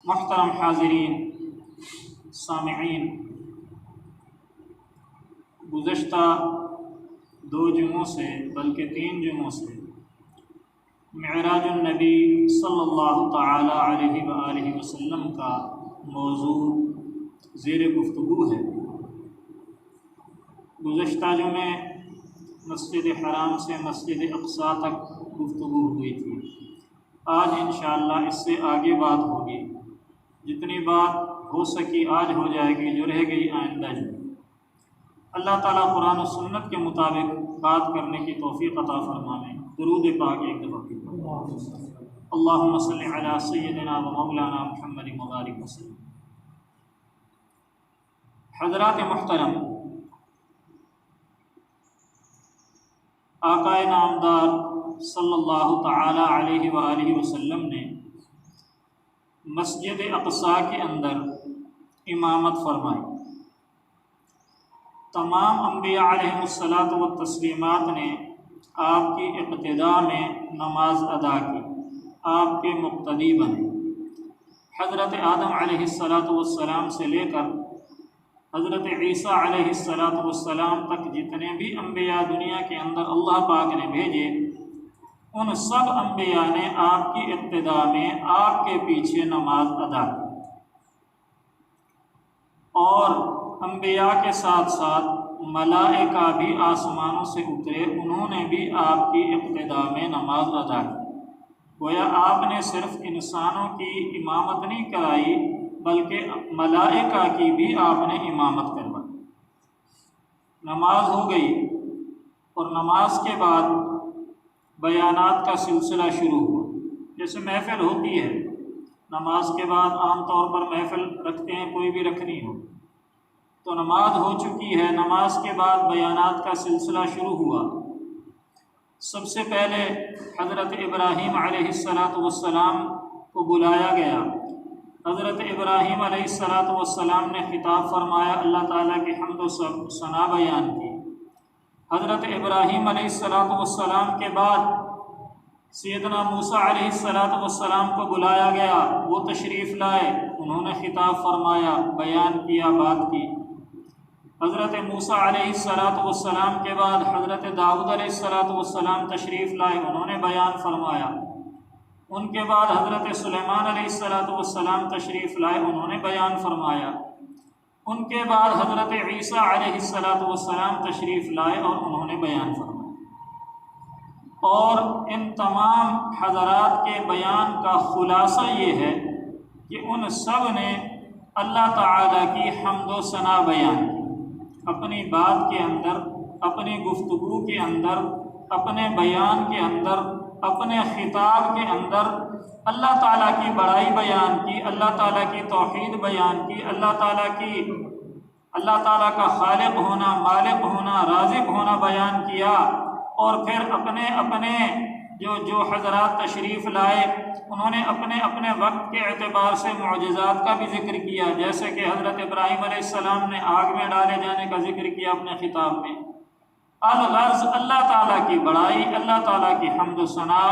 محترم حاضرین سامعین، گزشتہ 2 جمعوں سے بلکہ 3 جمعوں سے معراج النبی صلی اللہ تعالی علیہ وآلہ وسلم کا موضوع زیر گفتگو ہے۔ گزشتہ جمعے مسجد حرام سے مسجد اقصیٰ تک گفتگو ہوئی تھی۔ آج انشاءاللہ اس سے آگے بات ہوگی، جتنی بات ہو سکی آج ہو جائے گی، جو رہ گئی آئندہ جو۔ اللہ تعالیٰ قرآن و سنت کے مطابق بات کرنے کی توفیق عطا فرمائے۔ درود پاک ایک دفعہ پڑھیں۔ اللہم صلی علی سیدنا و مولانا محمد مبارک وسلم۔ حضرات محترم، آقا نامدار صلی اللہ تعالی علیہ وآلہ وسلم نے مسجد اقصیٰ کے اندر امامت فرمائی۔ تمام انبیاء علیہم الصلاۃ والتسلیمات نے آپ کی اقتداء میں نماز ادا کی، آپ کے مقتدی بنے۔ حضرت آدم علیہ الصلاۃ والسلام سے لے کر حضرت عیسیٰ علیہ الصلاۃ والسلام تک جتنے بھی انبیاء دنیا کے اندر اللہ پاک نے بھیجے، ان سب انبیاء نے آپ کی اقتداء میں آپ کے پیچھے نماز ادا کی، اور انبیاء کے ساتھ ساتھ ملائکہ بھی آسمانوں سے اترے، انہوں نے بھی آپ کی اقتداء میں نماز ادا کی۔ گویا آپ نے صرف انسانوں کی امامت نہیں کرائی، بلکہ ملائکہ کی بھی آپ نے امامت کروائی۔ نماز ہو گئی، اور نماز کے بعد بیانات کا سلسلہ شروع ہوا۔ جیسے محفل ہوتی ہے، نماز کے بعد عام طور پر محفل رکھتے ہیں، کوئی بھی رکھنی ہو تو نماز ہو چکی ہے، نماز کے بعد بیانات کا سلسلہ شروع ہوا۔ سب سے پہلے حضرت ابراہیم علیہ السلام کو بلایا گیا۔ حضرت ابراہیم علیہ السلام نے خطاب فرمایا، اللہ تعالیٰ کی حمد و ثنا بیان کی۔ حضرت ابراہیم علیہ السلام کے بعد سیدنا موسیٰ علیہ السلام کو بلایا گیا، وہ تشریف لائے، انہوں نے خطاب فرمایا، بیان کیا، بات کی۔ حضرت موسیٰ علیہ السلام کے بعد حضرت داؤد علیہ السلام تشریف لائے، انہوں نے بیان فرمایا۔ ان کے بعد حضرت سلیمان علیہ السلام تشریف لائے، انہوں نے بیان فرمایا۔ ان کے بعد حضرت عیسیٰ علیہ السلام تشریف لائے اور انہوں نے بیان فرمایا۔ اور ان تمام حضرات کے بیان کا خلاصہ یہ ہے کہ ان سب نے اللہ تعالیٰ کی حمد و ثنا بیان کی، اپنی بات کے اندر، اپنی گفتگو کے اندر، اپنے بیان کے اندر، اپنے خطاب کے اندر اللہ تعالیٰ کی بڑائی بیان کی، اللہ تعالیٰ کی توحید بیان کی، اللہ تعالیٰ کا خالق ہونا، مالک ہونا، رازق ہونا بیان کیا۔ اور پھر اپنے جو حضرات تشریف لائے، انہوں نے اپنے وقت کے اعتبار سے معجزات کا بھی ذکر کیا، جیسے کہ حضرت ابراہیم علیہ السلام نے آگ میں ڈالے جانے کا ذکر کیا اپنے خطاب میں۔ الغرض اللہ تعالیٰ کی بڑائی، اللہ تعالیٰ کی حمد و ثنا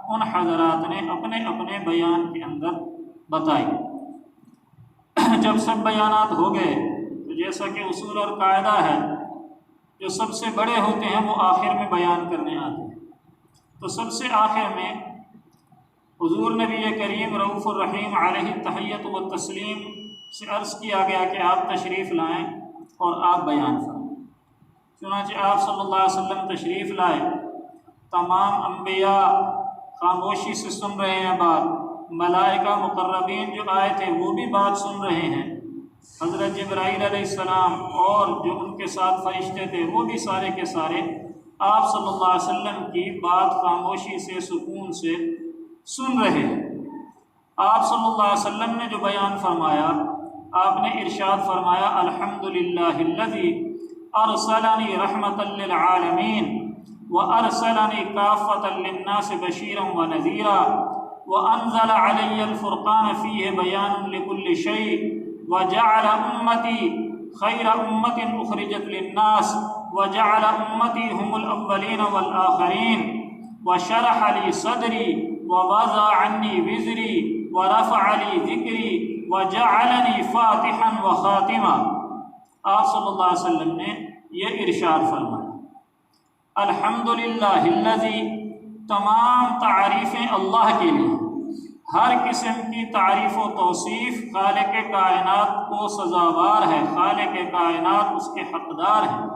ان حضرات نے اپنے بیان کے اندر بتائی۔ جب سب بیانات ہو گئے تو جیسا کہ اصول اور قاعدہ ہے، جو سب سے بڑے ہوتے ہیں وہ آخر میں بیان کرنے آتے ہیں، تو سب سے آخر میں حضور نبی کریم رؤوف الرحیم علیہ التحیۃ والتسلیم سے عرض کیا گیا کہ آپ تشریف لائیں اور آپ بیان فرمائیں۔ چنانچہ آپ صلی اللہ علیہ وسلم تشریف لائے، تمام انبیاء خاموشی سے سن رہے ہیں بات، ملائکہ مقربین جو آئے تھے وہ بھی بات سن رہے ہیں، حضرت جبرائیل علیہ السلام اور جو ان کے ساتھ فرشتے تھے وہ بھی سارے کے سارے آپ صلی اللہ علیہ وسلم کی بات خاموشی سے، سکون سے سن رہے ہیں۔ آپ صلی اللہ علیہ وسلم نے جو بیان فرمایا، آپ نے ارشاد فرمایا، الحمدللہ الذی ارسلنی رحمتا للعالمین وارسلنی کافۃ للناس بشیرا ونذیرا وانزل علی الفرقان فیہ بیان لکل شیء وجعل امتی خیر امت اخرجت للناس وجعل امتی هم الاولین والآخرین وشرح لی صدری ووضع عنی وزری ورفع لی ذکری وجعلنی فاتحا وخاتما۔ آپ صلی اللہ علیہ وسلم نے یہ ارشاد فرمایا، الحمدللہ الذی، تمام تعریفیں اللہ کے لیے، ہر قسم کی تعریف و توصیف خالق کائنات کو سزاوار ہے، خالق کائنات اس کے حقدار ہیں۔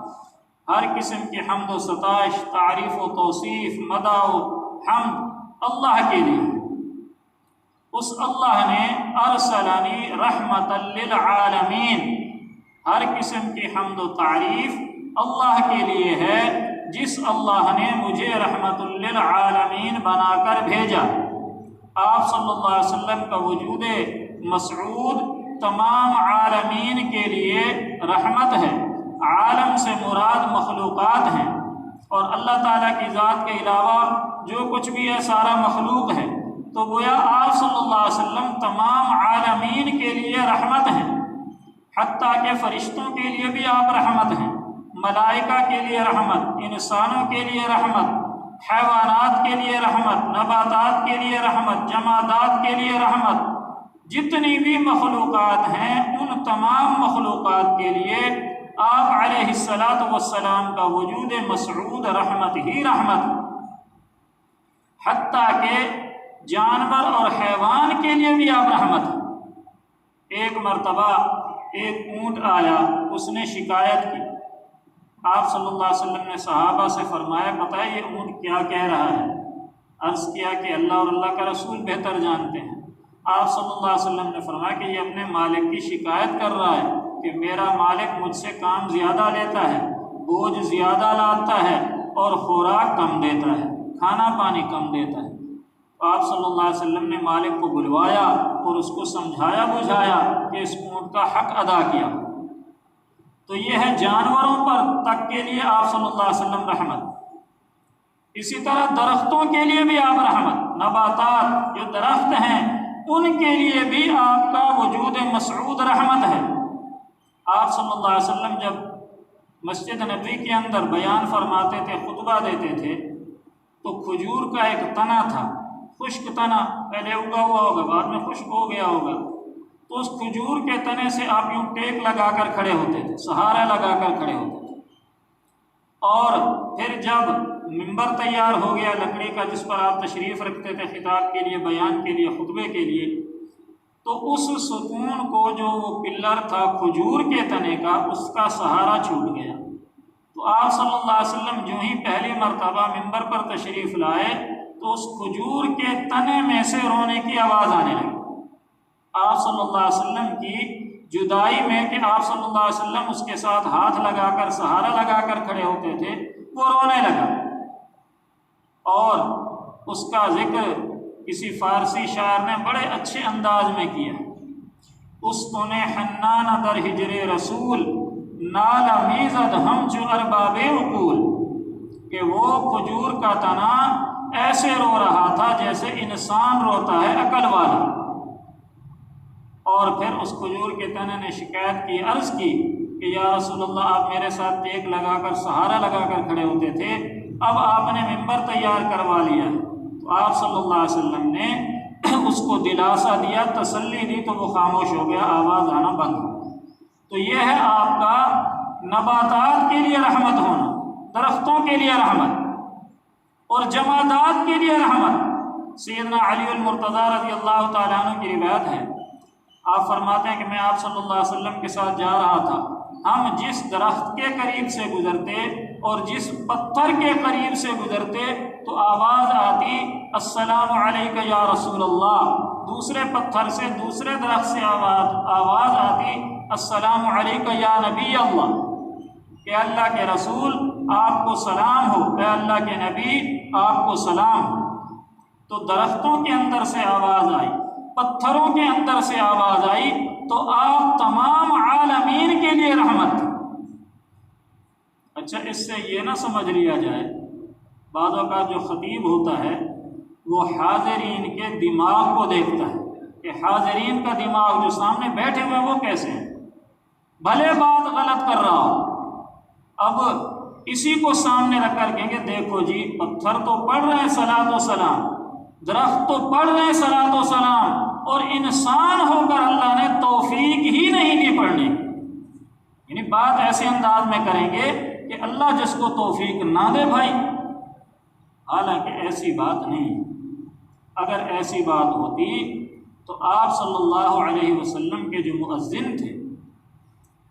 ہر قسم کی حمد و ستائش، تعریف و توصیف، مدح و حمد اللہ کے لیے۔ اس اللہ نے ارسلنی رحمۃ للعالمین، ہر قسم کی حمد و تعریف اللہ کے لیے ہے، جس اللہ نے مجھے رحمت للعالمین بنا کر بھیجا۔ آپ صلی اللہ علیہ وسلم کا وجود مسعود تمام عالمین کے لیے رحمت ہے۔ عالم سے مراد مخلوقات ہیں، اور اللہ تعالیٰ کی ذات کے علاوہ جو کچھ بھی ہے سارا مخلوق ہے، تو گویا آپ صلی اللہ علیہ وسلم تمام عالمین کے لیے رحمت ہیں۔ حتیٰ کہ فرشتوں کے لیے بھی آپ رحمت ہیں، ملائکہ کے لیے رحمت، انسانوں کے لیے رحمت، حیوانات کے لیے رحمت، نباتات کے لیے رحمت، جمادات کے لیے رحمت۔ جتنی بھی مخلوقات ہیں ان تمام مخلوقات کے لیے آپ علیہ السلام کا وجود مسعود رحمت ہی رحمت۔ حتیٰ کہ جانور اور حیوان کے لیے بھی آپ رحمت ہیں۔ ایک مرتبہ ایک اونٹ آیا، اس نے شکایت کی، آپ صلی اللہ علیہ وسلم نے صحابہ سے فرمایا، بتائیں یہ اونٹ کیا کہہ رہا ہے؟ عرض کیا کہ اللہ اور اللہ کا رسول بہتر جانتے ہیں۔ آپ صلی اللہ علیہ وسلم نے فرمایا کہ یہ اپنے مالک کی شکایت کر رہا ہے کہ میرا مالک مجھ سے کام زیادہ لیتا ہے، بوجھ زیادہ لاتا ہے اور خوراک کم دیتا ہے، کھانا پانی کم دیتا ہے۔ آپ صلی اللہ علیہ وسلم نے مالک کو بلوایا اور اس کو سمجھایا بجھایا کہ اس اونٹ کا حق ادا کیا۔ تو یہ ہے جانوروں پر تک کے لیے آپ صلی اللہ علیہ وسلم رحمت۔ اسی طرح درختوں کے لیے بھی آپ رحمت، نباتات جو درخت ہیں ان کے لیے بھی آپ کا وجود مسعود رحمت ہے۔ آپ صلی اللہ علیہ وسلم جب مسجد نبوی کے اندر بیان فرماتے تھے، خطبہ دیتے تھے، تو کھجور کا ایک تنا تھا، خشک تنا، پہلے اگا ہوا ہوگا بعد میں خشک ہو گیا ہوگا، تو اس کھجور کے تنے سے آپ یوں ٹیک لگا کر کھڑے ہوتے تھے، سہارا لگا کر کھڑے ہوتے تھے۔ اور پھر جب ممبر تیار ہو گیا لکڑی کا جس پر آپ تشریف رکھتے تھے خطاب کے لیے، بیان کے لیے، خطبے کے لیے، تو اس ستون کو جو وہ پلر تھا کھجور کے تنے کا، اس کا سہارا چھوٹ گیا۔ تو آپ صلی اللہ علیہ وسلم جو ہی پہلی مرتبہ ممبر پر تشریف لائے تو اس کھجور کے تنے میں سے رونے کی آواز آنے لگی۔ آپ صلی اللہ علیہ وسلم کی جدائی میں کہ آپ صلی اللہ علیہ وسلم اس کے ساتھ ہاتھ لگا کر سہارا لگا کر کھڑے ہوتے تھے، وہ رونے لگا۔ اور اس کا ذکر کسی فارسی شاعر نے بڑے اچھے انداز میں کیا، اسکن حنان در ہجر رسول نال میزد ہم جو ارباب عقول، کہ وہ کھجور کا تنا ایسے رو رہا تھا جیسے انسان روتا ہے عقل والا۔ اور پھر اس کھجور کے تنے نے شکایت کی، عرض کی کہ یا رسول اللہ آپ میرے ساتھ ٹیک لگا کر سہارا لگا کر کھڑے ہوتے تھے، اب آپ نے ممبر تیار کروا لیا۔ تو آپ صلی اللہ علیہ وسلم نے اس کو دلاسا دیا، تسلی دی، تو وہ خاموش ہو گیا، آواز آنا بند ہو۔ تو یہ ہے آپ کا نباتات کے لیے رحمت ہونا، درختوں کے لیے رحمت اور جمادات کے لیے رحمت۔ سیدنا علی المرتضیٰ رضی اللہ تعالیٰ عنہ کی روایت ہے، آپ فرماتے ہیں کہ میں آپ صلی اللہ علیہ وسلم کے ساتھ جا رہا تھا، ہم جس درخت کے قریب سے گزرتے اور جس پتھر کے قریب سے گزرتے تو آواز آتی السلام علیکہ یا رسول اللہ، دوسرے پتھر سے دوسرے درخت سے آواز آتی السلام علیکہ یا نبی اللہ، کہ اللہ کے رسول آپ کو سلام ہو، اے اللہ کے نبی آپ کو سلام ہو۔ تو درختوں کے اندر سے آواز آئی، پتھروں کے اندر سے آواز آئی، تو آپ تمام عالمین کے لیے رحمت۔ اچھا، اس سے یہ نہ سمجھ لیا جائے، بعض اوقات جو خطیب ہوتا ہے وہ حاضرین کے دماغ کو دیکھتا ہے کہ حاضرین کا دماغ جو سامنے بیٹھے ہوئے وہ کیسے ہیں، بھلے بات غلط کر رہا ہو، اب اسی کو سامنے رکھ کر کہیں گے دیکھو جی پتھر تو پڑھ رہے ہیں صلاۃ و سلام، درخت تو پڑھ رہے ہیں صلاۃ و سلام، اور انسان ہو کر اللہ نے بات ایسے انداز میں کریں گے کہ اللہ جس کو توفیق نہ دے بھائی، حالانکہ ایسی بات نہیں۔ اگر ایسی بات ہوتی تو آپ صلی اللہ علیہ وسلم کے جو مؤذن تھے،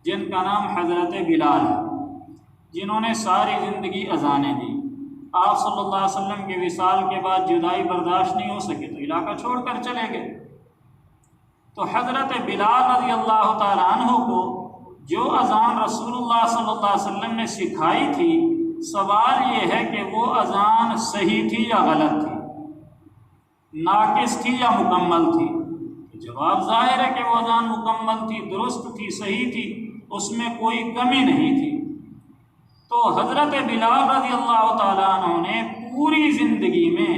جن کا نام حضرت بلال ہے، جنہوں نے ساری زندگی اذانیں دی، آپ صلی اللہ علیہ وسلم کے وصال کے بعد جدائی برداشت نہیں ہو سکے تو علاقہ چھوڑ کر چلے گئے۔ تو حضرت بلال رضی اللہ تعالیٰ عنہ کو جو اذان رسول اللہ صلی اللہ علیہ وسلم نے سکھائی تھی، سوال یہ ہے کہ وہ اذان صحیح تھی یا غلط تھی، ناقص تھی یا مکمل تھی؟ جواب ظاہر ہے کہ وہ اذان مکمل تھی، درست تھی، صحیح تھی، اس میں کوئی کمی نہیں تھی۔ تو حضرت بلال رضی اللہ تعالیٰ عنہ نے پوری زندگی میں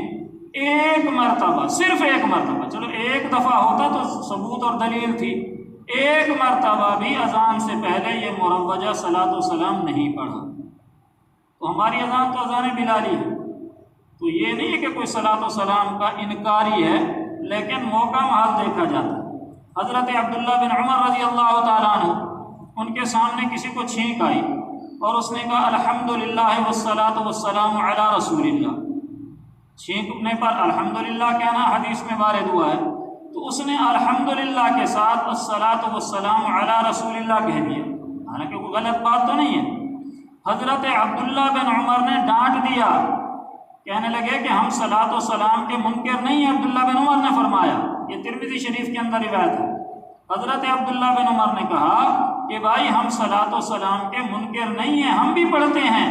ایک مرتبہ، صرف ایک مرتبہ، چلو ایک دفعہ ہوتا تو ثبوت اور دلیل تھی، ایک مرتبہ بھی اذان سے پہلے یہ مروجہ صلاۃ و سلام نہیں پڑھا۔ تو ہماری اذان تو اذان بلالی ہے، تو یہ نہیں ہے کہ کوئی صلاۃ و سلام کا انکاری ہے، لیکن موقع محال دیکھا جاتا ہے۔ حضرت عبداللہ بن عمر رضی اللہ تعالیٰ عنہ، ان کے سامنے کسی کو چھینک آئی اور اس نے کہا الحمدللہ والصلاۃ والسلام علی رسول اللہ، چھینکنے پر الحمدللہ کہنا حدیث میں وارد ہوا ہے، تو اس نے الحمدللہ کے ساتھ الصلاۃ والسلام علی رسول اللہ کہہ دیا، حالانکہ کوئی غلط بات تو نہیں ہے۔ حضرت عبداللہ بن عمر نے ڈانٹ دیا، کہنے لگے کہ ہم صلاۃ و سلام کے منکر نہیں ہیں۔ عبداللہ بن عمر نے فرمایا، یہ ترمذی شریف کے اندر روایت ہے، حضرت عبداللہ بن عمر نے کہا کہ بھائی ہم صلاۃ و سلام کے منکر نہیں ہیں، ہم بھی پڑھتے ہیں،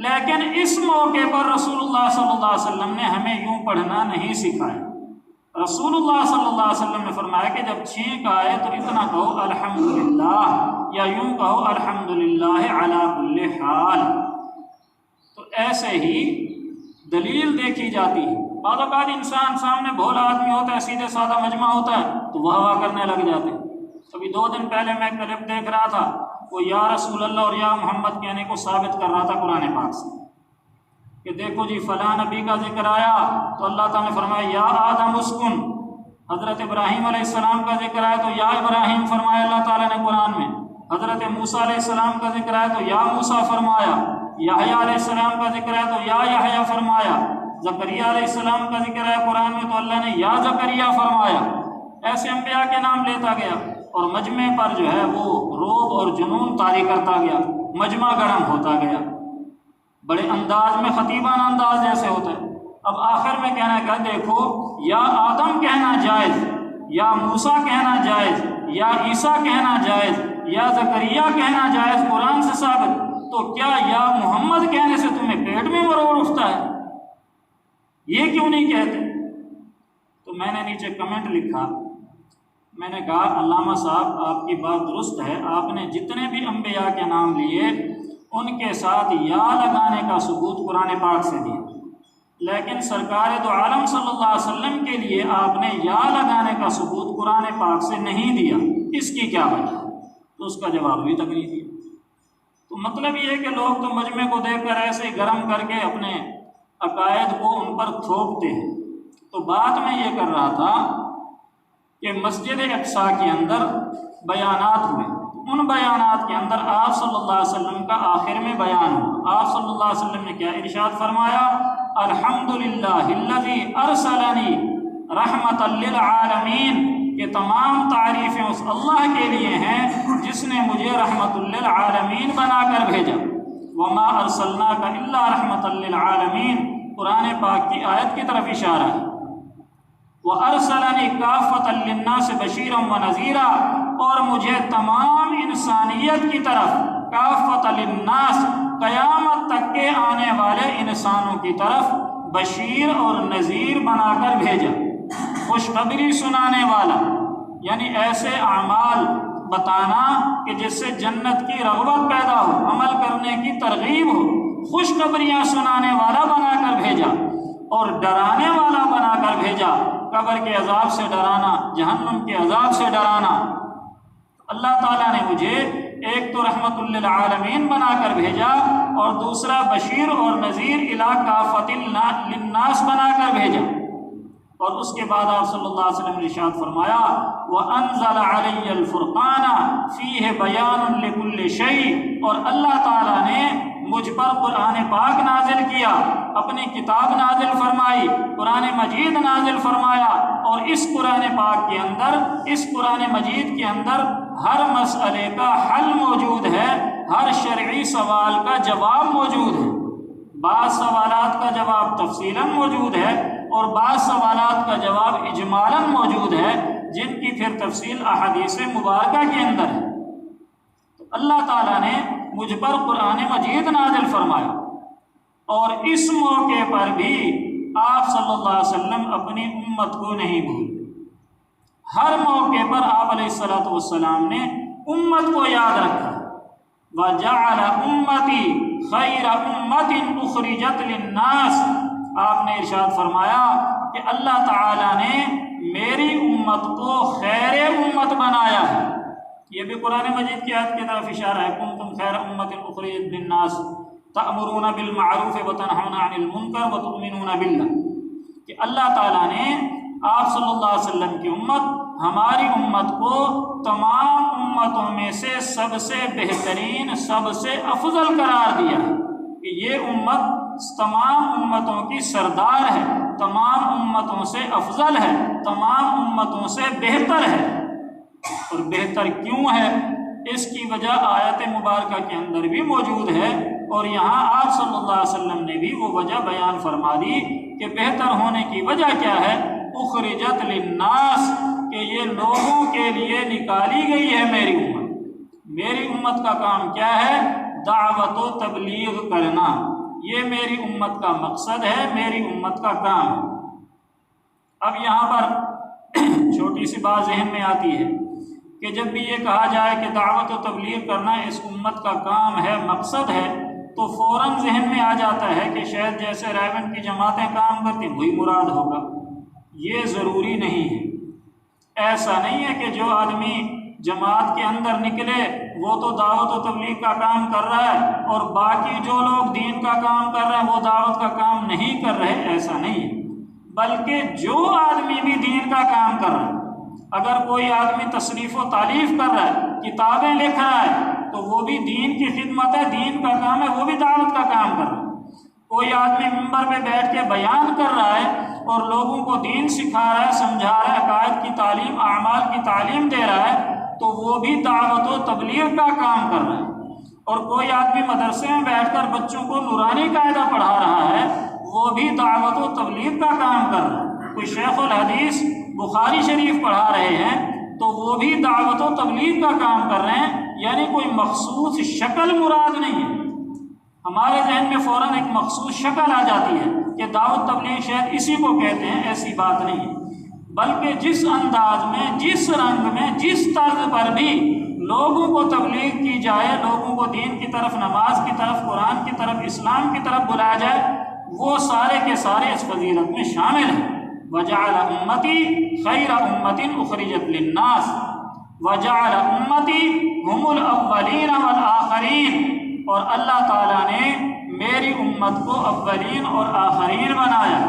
لیکن اس موقع پر رسول اللہ صلی اللہ علیہ وسلم نے ہمیں یوں پڑھنا نہیں سکھایا۔ رسول اللہ صلی اللہ علیہ وسلم نے فرمایا کہ جب چھینک آئے تو اتنا کہو الحمدللہ، یا یوں کہو الحمدللہ علی کل حال۔ تو ایسے ہی دلیل دیکھی جاتی ہے۔ بعض اوقات انسان سامنے بھولا آدمی ہوتا ہے، سیدھے سادہ مجمع ہوتا ہے تو وہ ہوا کرنے لگ جاتے ہیں۔ ابھی 2 دن پہلے میں کلپ دیکھ رہا تھا، وہ یا رسول اللہ اور یا محمد کہنے کو ثابت کر رہا تھا قرآن پاک سے، کہ دیکھو جی فلاں نبی کا ذکر آیا تو اللہ تعالیٰ نے فرمایا یا آدم اسکن، حضرت ابراہیم علیہ السلام کا ذکر آیا تو یا ابراہیم فرمایا اللہ تعالیٰ نے قرآن میں، حضرت موسیٰ علیہ السلام کا ذکر آیا تو یا موسیٰ فرمایا، یحییٰ علیہ السلام کا ذکر آیا تو یا یحییٰ فرمایا، زکریا علیہ السلام کا ذکر آیا قرآن میں تو اللہ نے یا زکریا فرمایا۔ ایسے انبیاء کے نام لیتا گیا اور مجمع پر جو ہے وہ روب اور جنون طاری کرتا گیا، مجمع گرم ہوتا گیا، بڑے انداز میں خطیبانہ انداز جیسے ہوتا ہے۔ اب آخر میں کہنا ہے کہ دیکھو یا آدم کہنا جائز، یا موسیٰ کہنا جائز، یا عیسیٰ کہنا جائز، یا زکریا کہنا جائز قرآن سے ثابت، تو کیا یا محمد کہنے سے تمہیں پیٹ میں مروڑ اٹھتا ہے؟ یہ کیوں نہیں کہتے؟ تو میں نے نیچے کمنٹ لکھا، میں نے کہا علامہ صاحب آپ کی بات درست ہے، آپ نے جتنے بھی انبیاء کے نام لیے ان کے ساتھ یا لگانے کا ثبوت قرآن پاک سے دیا، لیکن سرکار دو عالم صلی اللہ علیہ وسلم کے لیے آپ نے یا لگانے کا ثبوت قرآن پاک سے نہیں دیا، اس کی کیا وجہ ہے؟ تو اس کا جواب بھی تک نہیں دیا۔ تو مطلب یہ ہے کہ لوگ تو مجمع کو دیکھ کر ایسے ہی گرم کر کے اپنے عقائد کو ان پر تھوپتے ہیں۔ تو بات میں یہ کر رہا تھا کہ مسجد اقصیٰ کے اندر بیانات ہوئے، ان بیانات کے اندر آپ صلی اللہ علیہ وسلم کا آخر میں بیان ہوا۔ آپ صلی اللہ علیہ وسلم نے کیا ارشاد فرمایا؟ الحمدللہ الذی ارسلنی رحمۃ للعالمین، کہ تمام تعریفیں اس اللہ کے لیے ہیں جس نے مجھے رحمۃ للعالمین بنا کر بھیجا۔ وما ارسلناک الا رحمۃ للعالمین، قرآن پاک کی آیت کی طرف اشارہ ہے۔ وَأَرْسَلَنِي كَافَّةً لِلنَّاسِ بَشِيرًا وَنَذِيرًا، اور مجھے تمام انسانیت کی طرف، کافۃ للناس، قیامت تک کے آنے والے انسانوں کی طرف بشیر اور نذیر بنا کر بھیجا، خوشخبری سنانے والا، یعنی ایسے اعمال بتانا کہ جس سے جنت کی رغبت پیدا ہو، عمل کرنے کی ترغیب ہو، خوشخبریاں سنانے والا بنا کر بھیجا اور ڈرانے والا بنا کر بھیجا، قبر کے عذاب سے ڈرانا، جہنم کے عذاب سے ڈرانا۔ اللہ تعالیٰ نے مجھے ایک تو رحمت للعالمین بنا کر بھیجا اور دوسرا بشیر اور نذیر الی کافۃ للناس بنا کر بھیجا۔ اور اس کے بعد آپ صلی اللہ علیہ وسلم نے ارشاد فرمایا وَأَنزَلَ عَلَيَّ الْفُرْقَانَ فِيهِ بَيَانٌ لِكُلِّ شَيْءٍ، اور اللہ تعالیٰ نے مجھ پر قرآن پاک نازل کیا، اپنی کتاب نازل فرمائی، قرآن مجید نازل فرمایا، اور اس قرآن پاک کے اندر، اس قرآن مجید کے اندر ہر مسئلے کا حل موجود ہے، ہر شرعی سوال کا جواب موجود ہے۔ بعض سوالات کا جواب تفصیلاً موجود ہے اور بعض سوالات کا جواب اجمالاً موجود ہے، جن کی پھر تفصیل احادیث مبارکہ کے اندر ہے۔ تو اللہ تعالیٰ نے مجھ پر قرآن مجید نازل فرمایا، اور اس موقع پر بھی آپ صلی اللہ علیہ وسلم اپنی امت کو نہیں بھولے۔ ہر موقع پر آپ علیہ الصلوۃ والسلام نے امت کو یاد رکھا۔ وَجَعَلَ أُمَّتِي خَيْرَ أُمَّةٍ أُخْرِجَتْ لِلنَّاسِ، آپ نے ارشاد فرمایا کہ اللہ تعالیٰ نے میری امت کو خیر امت بنایا ہے۔ یہ بھی قرآن مجید کی آیت کی طرف اشارہ ہے، كُنتُمْ خَيْرَ أُمَّةٍ أُخْرِجَتْ لِلنَّاسِ تَأْمُرُونَ بِالْمَعْرُوفِ وَتَنْهَوْنَ عَنِ الْمُنكَرِ وَتُؤْمِنُونَ بِاللَّهِ، کہ اللہ تعالیٰ نے آپ صلی اللہ علیہ وسلم کی امت، ہماری امت کو تمام امتوں میں سے سب سے بہترین، سب سے افضل قرار دیا ہے، کہ یہ امت تمام امتوں کی سردار ہے، تمام امتوں سے افضل ہے، تمام امتوں سے بہتر ہے۔ اور بہتر کیوں ہے، اس کی وجہ آیت مبارکہ کے اندر بھی موجود ہے، اور یہاں آپ صلی اللہ علیہ وسلم نے بھی وہ وجہ بیان فرما دی کہ بہتر ہونے کی وجہ کیا ہے، اخرجت للناس، کہ یہ لوگوں کے لیے نکالی گئی ہے میری امت۔ میری امت کا کام کیا ہے، دعوت و تبلیغ کرنا، یہ میری امت کا مقصد ہے، میری امت کا کام ہے۔ اب یہاں پر چھوٹی سی بات ذہن میں آتی ہے کہ جب بھی یہ کہا جائے کہ دعوت و تبلیغ کرنا اس امت کا کام ہے، مقصد ہے، تو فوراً ذہن میں آ جاتا ہے کہ شاید جیسے ریون کی جماعتیں کام کرتی وہی مراد ہوگا۔ یہ ضروری نہیں ہے۔ ایسا نہیں ہے کہ جو آدمی جماعت کے اندر نکلے وہ تو دعوت و تبلیغ کا کام کر رہا ہے، اور باقی جو لوگ دین کا کام کر رہے ہیں وہ دعوت کا کام نہیں کر رہے، ایسا نہیں ہے۔ بلکہ جو آدمی بھی دین کا کام کر رہا ہے، اگر کوئی آدمی تصنیف و تالیف کر رہا ہے، کتابیں لکھ رہا ہے، تو وہ بھی دین کی خدمت ہے، دین کا کام ہے، وہ بھی دعوت کا کام کر رہا ہے۔ کوئی آدمی منبر پہ بیٹھ کے بیان کر رہا ہے اور لوگوں کو دین سکھا رہا ہے، سمجھا رہا ہے، عقائد کی تعلیم، اعمال کی تعلیم دے رہا ہے، تو وہ بھی دعوت و تبلیغ کا کام کر رہا ہے۔ اور کوئی آدمی مدرسے میں بیٹھ کر بچوں کو نورانی قاعدہ پڑھا رہا ہے، وہ بھی دعوت و تبلیغ کا کام کر رہا ہے۔ کوئی شیخ الحدیث بخاری شریف پڑھا رہے ہیں تو وہ بھی دعوت و تبلیغ کا کام کر رہے ہیں، یعنی کوئی مخصوص شکل مراد نہیں ہے۔ ہمارے ذہن میں فوراً ایک مخصوص شکل آ جاتی ہے کہ دعوت تبلیغ شاید اسی کو کہتے ہیں، ایسی بات نہیں ہے، بلکہ جس انداز میں، جس رنگ میں، جس طرز پر بھی لوگوں کو تبلیغ کی جائے، لوگوں کو دین کی طرف، نماز کی طرف، قرآن کی طرف، اسلام کی طرف بلایا جائے، وہ سارے کے سارے اس فضیلت میں شامل ہیں۔ وَجَعَلَ أُمَّتِي خَيْرَ أُمَّةٍ أُخْرِجَتْ لِلنَّاسِ وَجَعَلَ أُمَّتِي هُمُ الْأَوَّلِينَ وَالْآخَرِينَ، اور اللہ تعالیٰ نے میری امت کو اولین اور آخرین بنایا،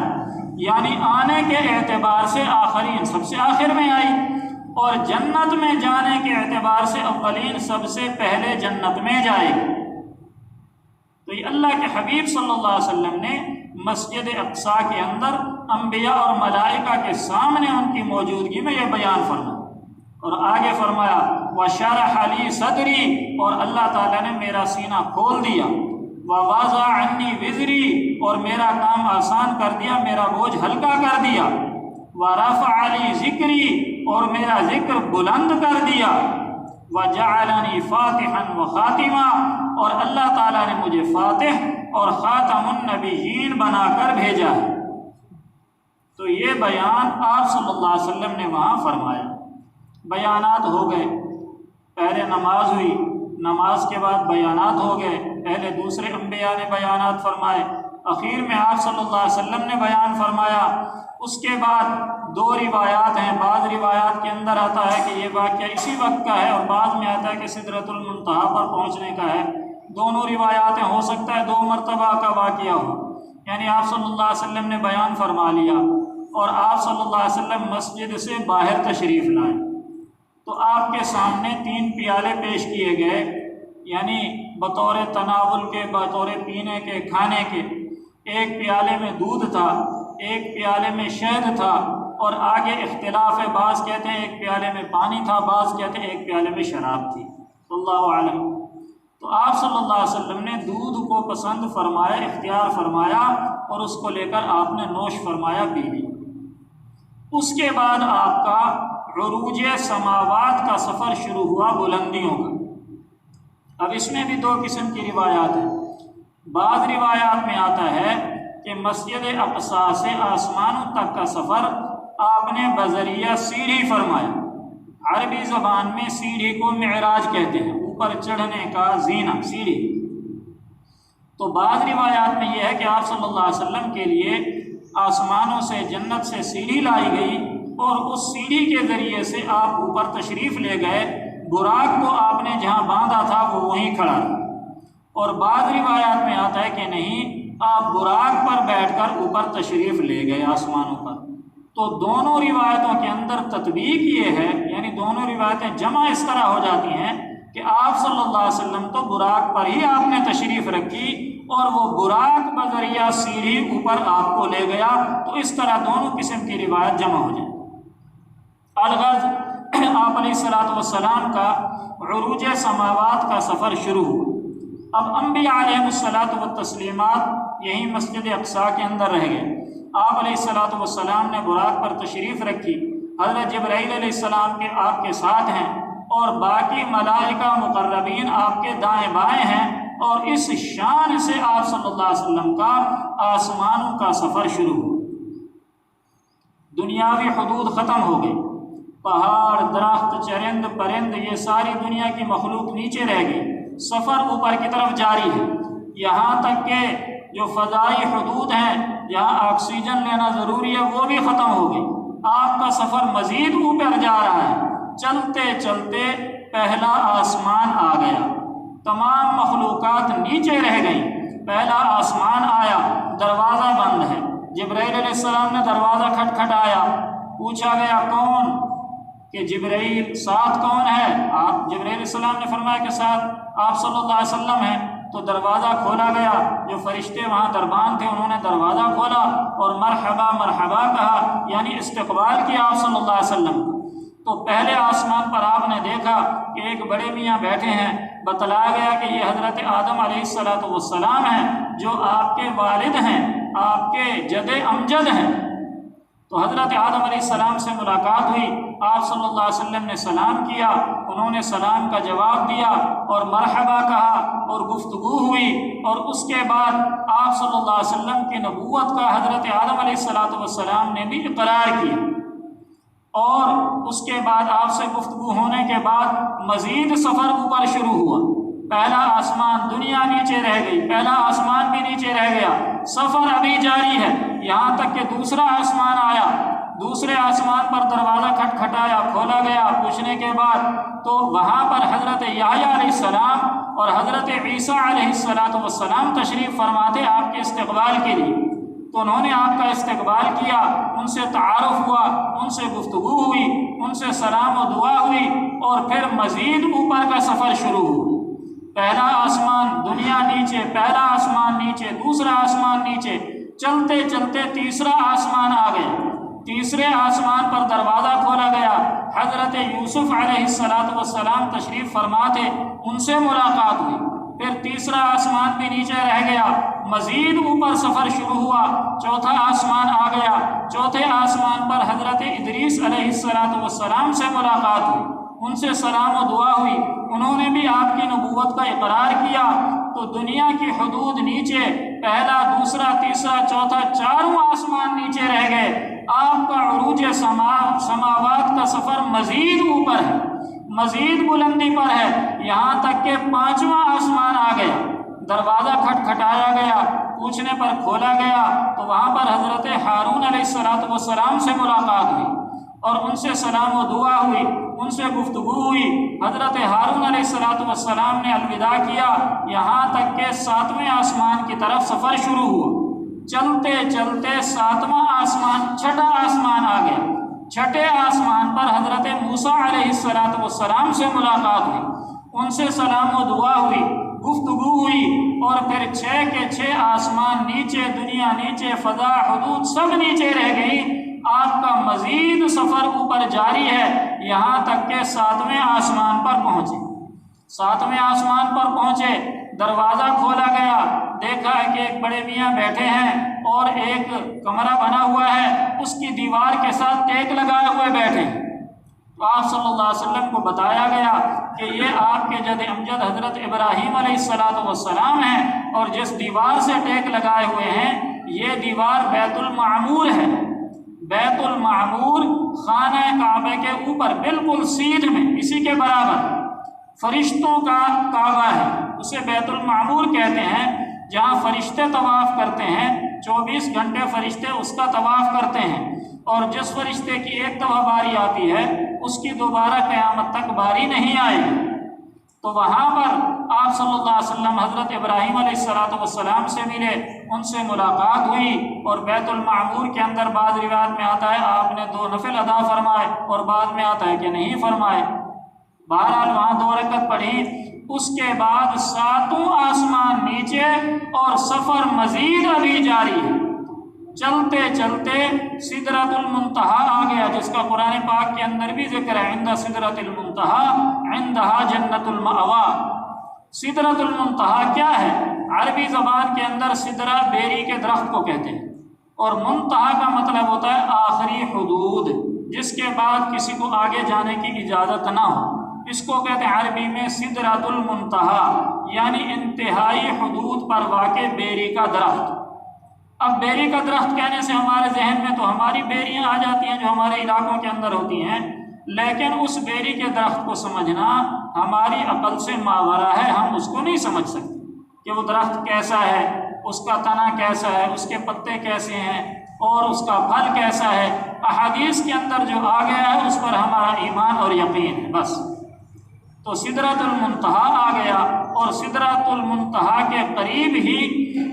یعنی آنے کے اعتبار سے آخرین سب سے آخر میں آئی، اور جنت میں جانے کے اعتبار سے اولین سب سے پہلے جنت میں جائے گی۔ تو یہ اللہ کے حبیب صلی اللہ علیہ وسلم نے مسجد اقصیٰ کے اندر انبیاء اور ملائکہ کے سامنے ان کی موجودگی میں یہ بیان فرمایا، اور آگے فرمایا وَشَرَحَ لِي صَدْرِي، اور اللہ تعالیٰ نے میرا سینہ کھول دیا، وَوَضَعَ عَنِّي وِزْرِي، اور میرا کام آسان کر دیا، میرا بوجھ ہلکا کر دیا، وَرَفَعَ لِي ذِكْرِي، اور میرا ذکر بلند کر دیا، وَجَعَلَنِي فَاتِحًا وَخَاتِمًا، اور اللہ تعالیٰ نے مجھے فاتح اور خاتم النبیین بنا کر بھیجا ہے۔ تو یہ بیان آپ صلی اللہ علیہ وسلم نے وہاں فرمایا۔ بیانات ہو گئے، پہلے نماز ہوئی، نماز کے بعد بیانات ہو گئے، پہلے دوسرے انبیاء نے بیانات فرمائے، اخیر میں آپ صلی اللہ علیہ وسلم نے بیان فرمایا۔ اس کے بعد دو روایات ہیں، بعض روایات کے اندر آتا ہے کہ یہ واقعہ اسی وقت کا ہے، اور بعض میں آتا ہے کہ سدرۃ المنتہا پر پہنچنے کا ہے۔ دونوں روایاتیں ہو سکتا ہے دو مرتبہ کا واقعہ ہو، یعنی آپ صلی اللہ علیہ وسلم نے بیان فرما لیا، اور آپ صلی اللہ علیہ وسلم مسجد سے باہر تشریف لائے تو آپ کے سامنے 3 پیالے پیش کیے گئے، یعنی بطور تناول کے، بطور پینے کے، کھانے کے۔ ایک پیالے میں دودھ تھا، ایک پیالے میں شہد تھا، اور آگے اختلاف ہے، بعض کہتے ہیں ایک پیالے میں پانی تھا، بعض کہتے ہیں ایک پیالے میں شراب تھی، اللہ عالم۔ تو آپ صلی اللہ علیہ وسلم نے دودھ کو پسند فرمایا، اختیار فرمایا، اور اس کو لے کر آپ نے نوش فرمایا، پی لی۔ اس کے بعد آپ کا عروج سماوات کا سفر شروع ہوا، بلندیوں کا۔ اب اس میں بھی 2 قسم کی روایات ہیں۔ بعض روایات میں آتا ہے کہ مسجد اقصیٰ سے آسمانوں تک کا سفر آپ نے بذریعہ سیڑھی فرمایا۔ عربی زبان میں سیڑھی کو معراج کہتے ہیں، اوپر چڑھنے کا زینہ، سیڑھی۔ تو بعض روایات میں یہ ہے کہ آپ صلی اللہ علیہ وسلم کے لیے آسمانوں سے، جنت سے سیڑھی لائی گئی، اور اس سیڑھی کے ذریعے سے آپ اوپر تشریف لے گئے۔ براق کو آپ نے جہاں باندھا تھا وہ وہیں کھڑا تھا۔ اور بعض روایات میں آتا ہے کہ نہیں، آپ براق پر بیٹھ کر اوپر تشریف لے گئے آسمانوں پر۔ تو دونوں روایتوں کے اندر تطبیق یہ ہے، یعنی دونوں روایتیں جمع اس طرح ہو جاتی ہیں کہ آپ صلی اللہ علیہ وسلم تو براق پر ہی آپ نے تشریف رکھی، اور وہ براق بذریعہ سیڑھی اوپر آپ کو لے گیا۔ تو اس طرح دونوں قسم کی روایت جمع ہو جائے۔ الغرض آپ علیہ السلام کا عروج سماوات کا سفر شروع ہوا۔ اب انبیاء علیہ الصلاۃ والتسلیمات یہیں مسجد اقصیٰ کے اندر رہ گئے۔ آپ علیہ السلام نے براق پر تشریف رکھی، حضرت جبرائیل علیہ السلام کے آپ کے ساتھ ہیں، اور باقی ملائکہ مقربین آپ کے دائیں بائیں ہیں، اور اس شان سے آپ صلی اللہ علیہ وسلم کا آسمانوں کا سفر شروع ہوا۔ دنیاوی حدود ختم ہو گئی، پہاڑ، درخت، چرند پرند، یہ ساری دنیا کی مخلوق نیچے رہ گئی، سفر اوپر کی طرف جاری ہے، یہاں تک کہ جو فضائی حدود ہیں جہاں آکسیجن لینا ضروری ہے وہ بھی ختم ہو گئی۔ آپ کا سفر مزید اوپر جا رہا ہے، چلتے چلتے پہلا آسمان آ گیا، تمام مخلوقات نیچے رہ گئیں، پہلا آسمان آیا، دروازہ بند ہے، جبرائیل علیہ السلام نے دروازہ کھٹکھٹایا، پوچھا گیا کون؟ کہ جبرائیل۔ ساتھ کون ہے؟ آپ۔ جبرائیل علیہ السلام نے فرمایا کہ ساتھ آپ صلی اللہ علیہ وسلم ہیں۔ تو دروازہ کھولا گیا، جو فرشتے وہاں دربان تھے انہوں نے دروازہ کھولا اور مرحبا مرحبا کہا، یعنی استقبال کیا آپ صلی اللہ علیہ وسلم۔ تو پہلے آسمان پر آپ نے دیکھا کہ ایک بڑے میاں بیٹھے ہیں، بتلایا گیا کہ یہ حضرت آدم علیہ السلام ہیں، جو آپ کے والد ہیں، آپ کے جد امجد ہیں۔ تو حضرت آدم علیہ السلام سے ملاقات ہوئی، آپ صلی اللہ علیہ وسلم نے سلام کیا، انہوں نے سلام کا جواب دیا اور مرحبا کہا اور گفتگو ہوئی، اور اس کے بعد آپ صلی اللہ علیہ وسلم کی نبوت کا حضرت آدم علیہ السلام نے بھی اقرار کیا۔ اور اس کے بعد آپ سے گفتگو ہونے کے بعد مزید سفر اوپر شروع ہوا۔ پہلا آسمان، دنیا نیچے رہ گئی، پہلا آسمان بھی نیچے رہ گیا، سفر ابھی جاری ہے، یہاں تک کہ دوسرا آسمان آیا۔ دوسرے آسمان پر دروازہ کھٹکھٹایا، کھولا گیا، پوچھنے کے بعد تو وہاں پر حضرت یحییٰ علیہ السلام اور حضرت عیسیٰ علیہ السلام تشریف فرماتے آپ کے استقبال کے لیے۔ تو انہوں نے آپ کا استقبال کیا، ان سے تعارف ہوا، ان سے گفتگو ہوئی، ان سے سلام و دعا ہوئی، اور پھر مزید اوپر کا سفر شروع ہوا۔ پہلا آسمان، دنیا نیچے، پہلا آسمان نیچے، دوسرا آسمان نیچے، چلتے چلتے تیسرا آسمان آ گیا۔ تیسرے آسمان پر دروازہ کھولا گیا، حضرت یوسف علیہ السلام تشریف فرما تھے، ان سے ملاقات ہوئی۔ پھر تیسرا آسمان بھی نیچے رہ گیا، مزید اوپر سفر شروع ہوا، چوتھا آسمان آ گیا۔ چوتھے آسمان پر حضرت ادریس علیہ السلام سے ملاقات ہوئی، ان سے سلام و دعا ہوئی، انہوں نے بھی آپ کی نبوت کا اقرار کیا۔ تو دنیا کی حدود نیچے، پہلا، دوسرا، تیسرا، چوتھا، چاروں آسمان نیچے رہ گئے۔ آپ کا عروج سماوات کا سفر مزید اوپر ہے، مزید بلندی پر ہے، یہاں تک کہ پانچواں آسمان آ گیا۔ دروازہ کھٹکھٹایا گیا، پوچھنے پر کھولا گیا، تو وہاں پر حضرت ہارون علیہ السلام سے ملاقات ہوئی اور ان سے سلام و دعا ہوئی، ان سے گفتگو ہوئی۔ حضرت ہارون علیہ السلام نے الوداع کیا، یہاں تک کہ ساتویں آسمان کی طرف سفر شروع ہوا۔ چلتے چلتے ساتواں آسمان، چھٹا آسمان آ گیا۔ چھٹے آسمان پر حضرت موسیٰ علیہ السلام سے ملاقات ہوئی، ان سے سلام و دعا ہوئی، گفتگو ہوئی، اور پھر 6 کے 6 آسمان نیچے، دنیا نیچے، فضا، حدود سب نیچے رہ گئی۔ آپ کا مزید سفر اوپر جاری ہے، یہاں تک کہ 7ویں آسمان پر پہنچے۔ 7ویں آسمان پر پہنچے، دروازہ کھولا گیا، دیکھا ہے کہ ایک بڑے میاں بیٹھے ہیں اور ایک کمرہ بنا ہوا ہے، اس کی دیوار کے ساتھ ٹیک لگائے ہوئے بیٹھے ہیں۔ تو آپ صلی اللہ علیہ وسلم کو بتایا گیا کہ یہ آپ کے جد امجد حضرت ابراہیم علیہ السلام ہیں، اور جس دیوار سے ٹیک لگائے ہوئے ہیں یہ دیوار بیت المعمور ہے۔ بیت المعمور خانہ کعبہ کے اوپر بالکل سیدھ میں، اسی کے برابر فرشتوں کا کعبہ ہے، اسے بیت المعمور کہتے ہیں، جہاں فرشتے طواف کرتے ہیں، 24 گھنٹے فرشتے اس کا طواف کرتے ہیں، اور جس فرشتے کی ایک دفعہ باری آتی ہے اس کی دوبارہ قیامت تک باری نہیں آئے گی۔ تو وہاں پر آپ صلی اللہ علیہ وسلم حضرت ابراہیم علیہ السلام سے ملے، ان سے ملاقات ہوئی، اور بیت المعمور کے اندر بعض روایت میں آتا ہے آپ نے 2 نفل ادا فرمائے، اور بعد میں آتا ہے کہ نہیں فرمائے۔ بہرحال وہاں 2 رکعت پڑھی، اس کے بعد 7واں آسمان نیچے، اور سفر مزید ابھی جاری ہے۔ چلتے چلتے سدرۃ المنتہا آ گیا، جس کا قرآن پاک کے اندر بھی ذکر ہے، عند سدرۃ المنتہا عندہا جنت المأوا۔ سدرۃ المنتہا کیا ہے؟ عربی زبان کے اندر سدرہ بیری کے درخت کو کہتے ہیں، اور منتہا کا مطلب ہوتا ہے آخری حدود، جس کے بعد کسی کو آگے جانے کی اجازت نہ ہو، اس کو کہتے ہیں عربی میں سدرۃ المنتہا، یعنی انتہائی حدود پر واقع بیری کا درخت۔ اب بیری کا درخت کہنے سے ہمارے ذہن میں تو ہماری بیریاں آ جاتی ہیں جو ہمارے علاقوں کے اندر ہوتی ہیں، لیکن اس بیری کے درخت کو سمجھنا ہماری عقل سے ماورا ہے، ہم اس کو نہیں سمجھ سکتے کہ وہ درخت کیسا ہے، اس کا تنا کیسا ہے، اس کے پتے کیسے ہیں، اور اس کا پھل کیسا ہے۔ احادیث کے اندر جو آ گیا ہے اس پر ہمارا ایمان اور یقین ہے بس۔ تو سدرۃ المنتہا آ گیا، اور سدرۃ المنتہا کے قریب ہی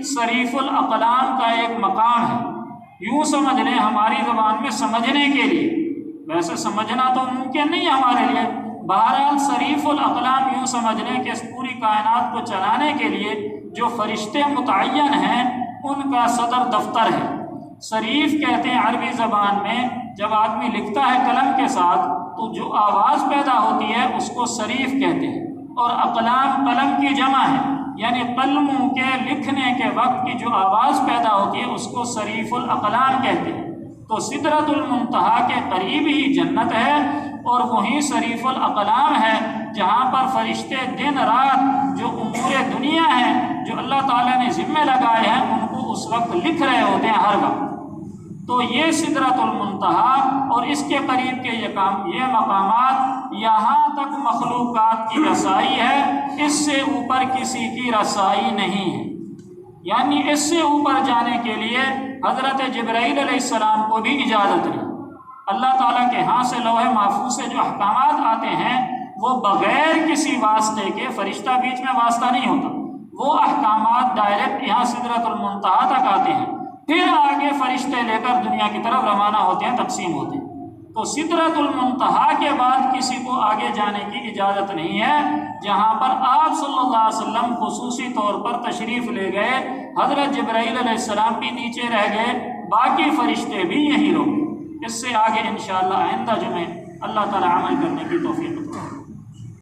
صریف الاقلام کا ایک مقام ہے۔ یوں سمجھ لیں ہماری زبان میں سمجھنے کے لیے، ویسے سمجھنا تو ممکن نہیں ہے ہمارے لیے، بہرحال صریف الاقلام یوں سمجھ لیں کہ اس پوری کائنات کو چلانے کے لیے جو فرشتے متعین ہیں ان کا صدر دفتر ہے۔ صریف کہتے ہیں عربی زبان میں، جب آدمی لکھتا ہے قلم کے ساتھ تو جو آواز پیدا ہوتی ہے اس کو صریف کہتے ہیں، اور اقلام قلم کی جمع ہے، یعنی قلموں کے لکھنے کے وقت کی جو آواز پیدا ہوتی ہے اس کو صریف الاقلام کہتے ہیں۔ تو سدرۃ المنتہا کے قریب ہی جنت ہے، اور وہیں صریف الاقلام ہے جہاں پر فرشتے دن رات جو امور دنیا ہیں جو اللہ تعالیٰ نے ذمہ لگائے ہیں ان کو اس وقت لکھ رہے ہوتے ہیں ہر وقت۔ تو یہ سدرۃ المنتہا اور اس کے قریب کے یہ مقامات، یہاں تک مخلوقات کی رسائی ہے، اس سے اوپر کسی کی رسائی نہیں ہے۔ یعنی اس سے اوپر جانے کے لیے حضرت جبرائیل علیہ السلام کو بھی اجازت نہیں۔ اللہ تعالیٰ کے ہاں سے لوح محفوظ سے جو احکامات آتے ہیں وہ بغیر کسی واسطے کے، فرشتہ بیچ میں واسطہ نہیں ہوتا، وہ احکامات ڈائریکٹ یہاں سدرۃ المنتہا تک آتے ہیں، پھر آگے فرشتے لے کر دنیا کی طرف روانہ ہوتے ہیں، تقسیم ہوتے ہیں۔ تو سدرۃ المنتہا کے بعد کسی کو آگے جانے کی اجازت نہیں ہے، جہاں پر آپ صلی اللہ علیہ وسلم خصوصی طور پر تشریف لے گئے، حضرت جبرائیل علیہ السلام بھی نیچے رہ گئے، باقی فرشتے بھی یہیں رکے۔ اس سے آگے انشاءاللہ آئندہ جمعے اللہ تعالی عمل کرنے کی توفیق دے۔